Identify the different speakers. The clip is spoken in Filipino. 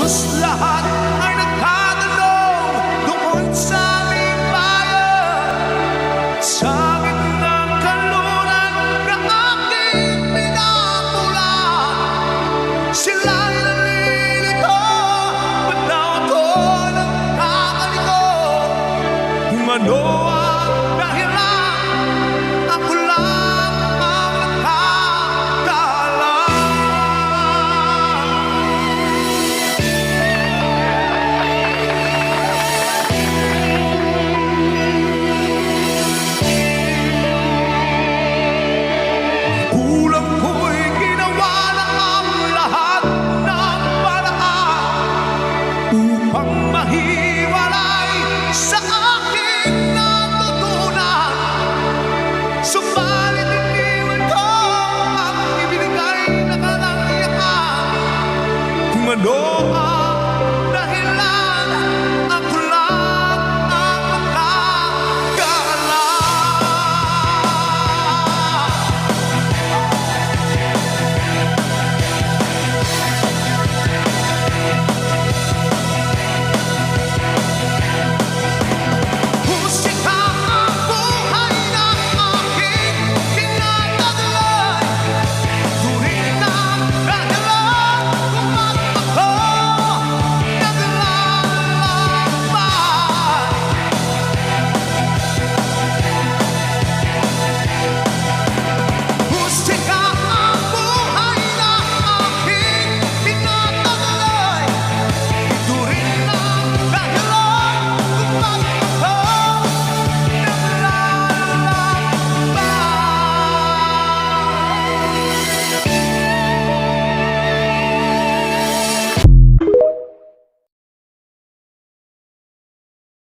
Speaker 1: lahat ay nagtatanong doon sa aming bayan. Sa gitnang kanluran na aking pinamulan, sila'y nalilito. Ba't daw ako nagkakalito? Kung ano ang dahilan, ako lang ang nakakaalam. Kulang ko'y ginawa na ang lahat ng paraan upang mahiwalay sa aking natutunan. Subalit iniwan ko ang ibinigay na karangyaan. Kung ano ang dahilan,